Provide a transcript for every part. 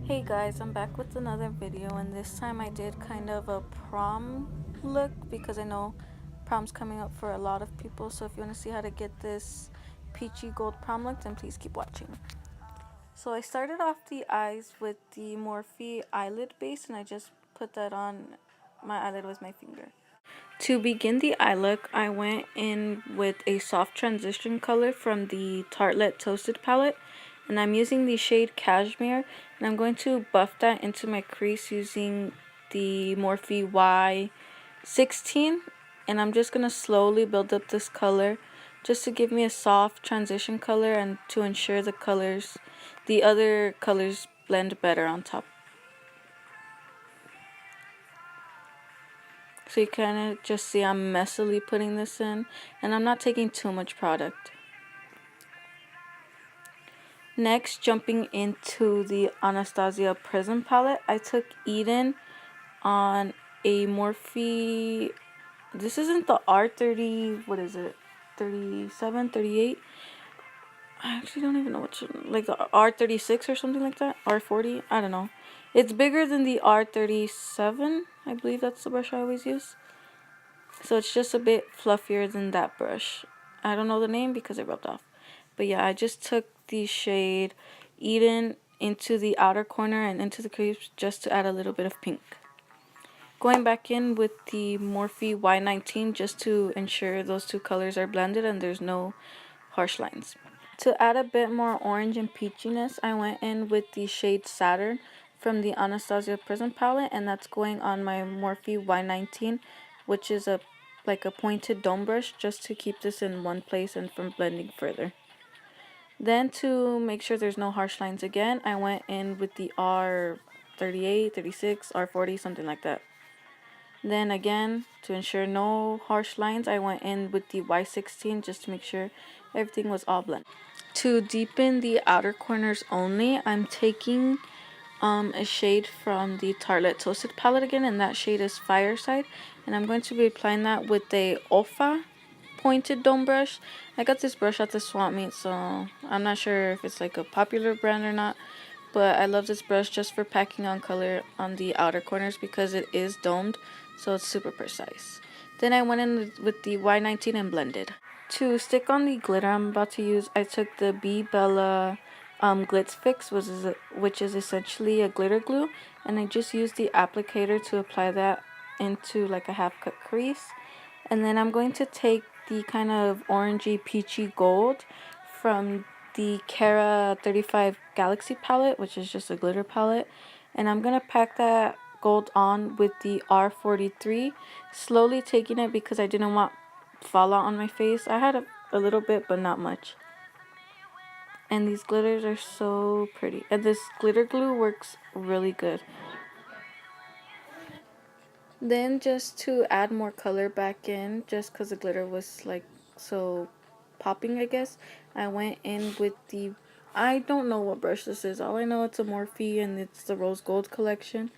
Hey guys, I'm back with another video, and this time I did kind of a prom look because I know prom's coming up for a lot of people. So if you want to see how to get this peachy gold prom look, then please keep watching. So I started off the eyes with the Morphe eyelid base, and I just put that on my eyelid with my finger. To begin the eye look, I went in with a soft transition color from the Tartelette Toasted palette, and I'm using the shade Cashmere, and I'm going to buff that into my crease using the Morphe Y16, and I'm just going to slowly build up this color just to give me a soft transition color and to ensure the other colors blend better on top. So you kind of just see I'm messily putting this in, and I'm not taking too much product. Next, jumping into the Anastasia Prism palette, I took Eden on a Morphe. This isn't the R30, what is it? 37, 38? I actually don't even know which, like the R36 or something like that? R40? I don't know. It's bigger than the R37. I believe that's the brush I always use. So it's just a bit fluffier than that brush. I don't know the name because it rubbed off. But yeah, I just took the shade Eden into the outer corner and into the crease just to add a little bit of pink. Going back in with the Morphe Y19 just to ensure those two colors are blended and there's no harsh lines. To add a bit more orange and peachiness, I went in with the shade Saturn from the Anastasia Prism palette, and that's going on my Morphe Y19, which is like a pointed dome brush just to keep this in one place and from blending further. Then to make sure there's no harsh lines again, I went in with the R38, 36, R40, something like that. Then again, to ensure no harsh lines, I went in with the Y16 just to make sure everything was all blended. To deepen the outer corners only, I'm taking a shade from the Tartelette Toasted palette again, and that shade is Fireside. And I'm going to be applying that with a Olfa pointed dome brush. I got this brush at the swap meet, so I'm not sure if it's like a popular brand or not. But I love this brush just for packing on color on the outer corners because it is domed, so it's super precise. Then I went in with the Y19 and blended. To stick on the glitter I'm about to use, I took the B Bella Glitz Fix, which is essentially a glitter glue, and I just used the applicator to apply that into like a half cut crease. And then I'm going to take the kind of orangey peachy gold from the Kara 35 Galaxy palette, which is just a glitter palette, and I'm going to pack that gold on with the R43, slowly taking it because I didn't want fallout on my face. I had a little bit, but not much. And these glitters are so pretty, and this glitter glue works really good. Then just to add more color back in, just because the glitter was like so popping, I guess, I went in with the, I don't know what brush this is. All I know it's a Morphe and it's the rose gold collection.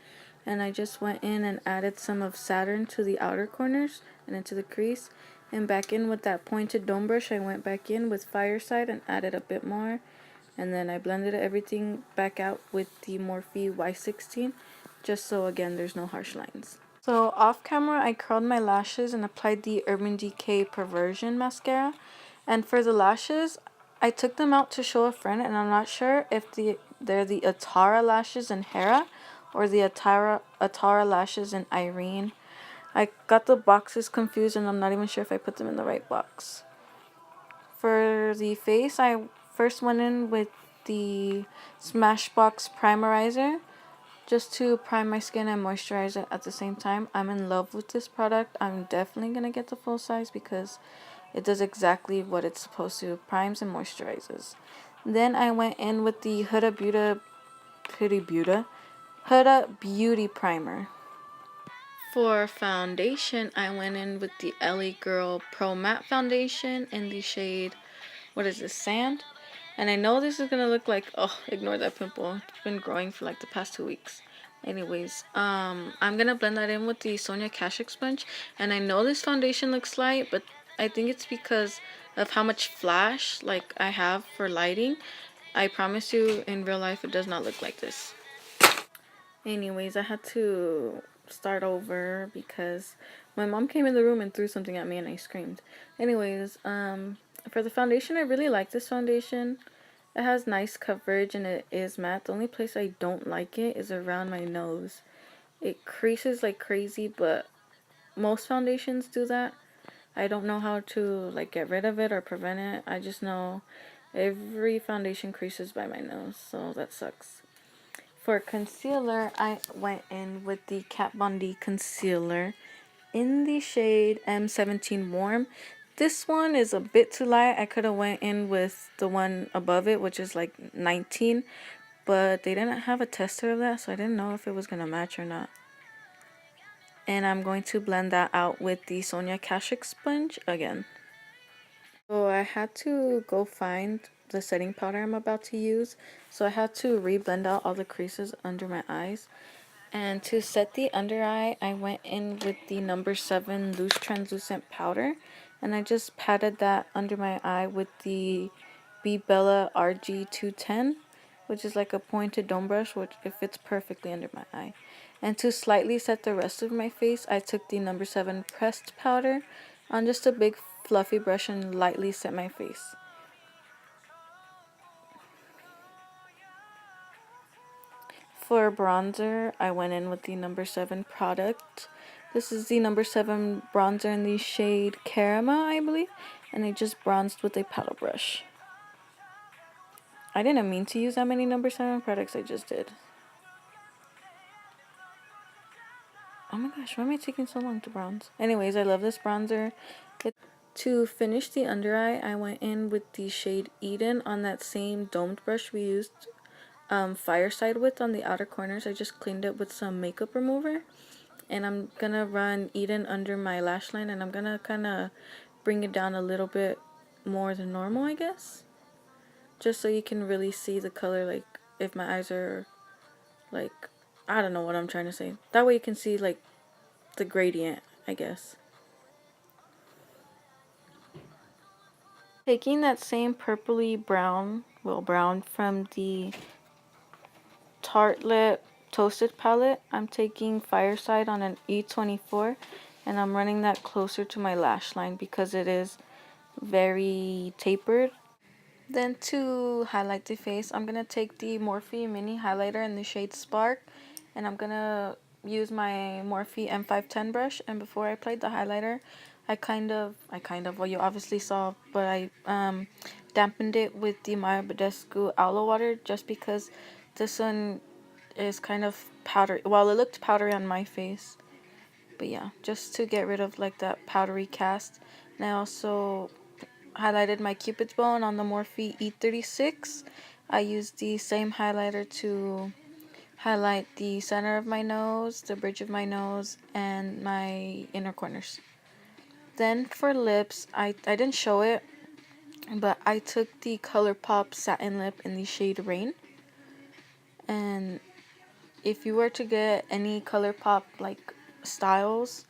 And I just went in and added some of Saturn to the outer corners and into the crease. And back in with that pointed dome brush, I went back in with Fireside and added a bit more. And then I blended everything back out with the Morphe Y16, just so again there's no harsh lines. So off camera, I curled my lashes and applied the Urban Decay Perversion mascara. And for the lashes, I took them out to show a friend, and I'm not sure if they're the Atara lashes in Hera or the Atara lashes in Irene. I got the boxes confused, and I'm not even sure if I put them in the right box. For the face, I first went in with the Smashbox Primerizer just to prime my skin and moisturize it at the same time. I'm in love with this product. I'm definitely going to get the full size because it does exactly what it's supposed to. It primes and moisturizes. Then I went in with the Huda Beauty Primer. For foundation, I went in with the LA Girl Pro Matte Foundation in the shade, what is this, Sand? And I know this is going to look like, oh, ignore that pimple. It's been growing for like the past 2 weeks. Anyways, I'm going to blend that in with the Sonia Kashuk sponge. And I know this foundation looks light, but I think it's because of how much flash like I have for lighting. I promise you, in real life, it does not look like this. Anyways, I had to start over because my mom came in the room and threw something at me and I screamed. Anyways, for the foundation, I really like this foundation. It has nice coverage and it is matte. The only place I don't like it is around my nose. It creases like crazy, but most foundations do that. I don't know how to like get rid of it or prevent it. I just know every foundation creases by my nose, so that sucks. For concealer, I went in with the Kat Von D concealer in the shade M17 Warm. This one is a bit too light. I could have went in with the one above it, which is like 19, but they didn't have a tester of that, so I didn't know if it was going to match or not. And I'm going to blend that out with the Sonia Kashuk sponge again. So I had to go find the setting powder I'm about to use. So I had to re-blend out all the creases under my eyes. And to set the under eye, I went in with the number 7 loose translucent powder. And I just patted that under my eye with the B Bella RG210, which is like a pointed dome brush, which it fits perfectly under my eye. And to slightly set the rest of my face, I took the number 7 pressed powder on just a big fluffy brush and lightly set my face. For bronzer, I went in with the number 7 product. This is the number 7 bronzer in the shade Caramel, I believe, and I just bronzed with a paddle brush. I didn't mean to use that many number 7 products, I just did. Oh my gosh, why am I taking so long to bronze? Anyways, I love this bronzer. To finish the under eye, I went in with the shade Eden on that same domed brush we used Fireside with on the outer corners. I just cleaned it with some makeup remover. And I'm gonna run Eden under my lash line, and I'm gonna kind of bring it down a little bit more than normal, I guess, just so you can really see the color, like if my eyes are like, I don't know what I'm trying to say. That way you can see like the gradient, I guess. Taking that same purpley brown, well, brown from the Tartelette Toasted palette, I'm taking Fireside on an E24, and I'm running that closer to my lash line because it is very tapered. Then to highlight the face, I'm going to take the Morphe mini highlighter in the shade Spark, and I'm going to use my Morphe M510 brush. And before I applied the highlighter, well, you obviously saw, but I dampened it with the Maya Badescu Aloe Water just because this one is kind of powdery. Well, it looked powdery on my face, but yeah, just to get rid of like that powdery cast. And I also highlighted my Cupid's bone on the Morphe E36. I used the same highlighter to highlight the center of my nose, the bridge of my nose, and my inner corners. Then for lips, I didn't show it, but I took the ColourPop Satin Lip in the shade Rain. And if you were to get any ColourPop like styles,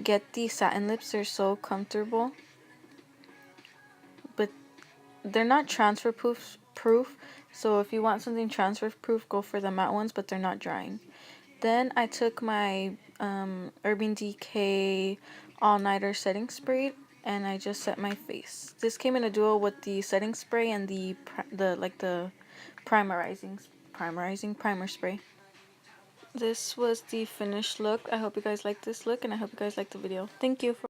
get the satin lips. They're so comfortable. But they're not transfer proof, so if you want something transfer proof, go for the matte ones, but they're not drying. Then I took my Urban Decay All Nighter setting spray, and I just set my face. This came in a duo with the setting spray and the primer spray. This was the finished look. I hope you guys liked this look, and I hope you guys liked the video. Thank you for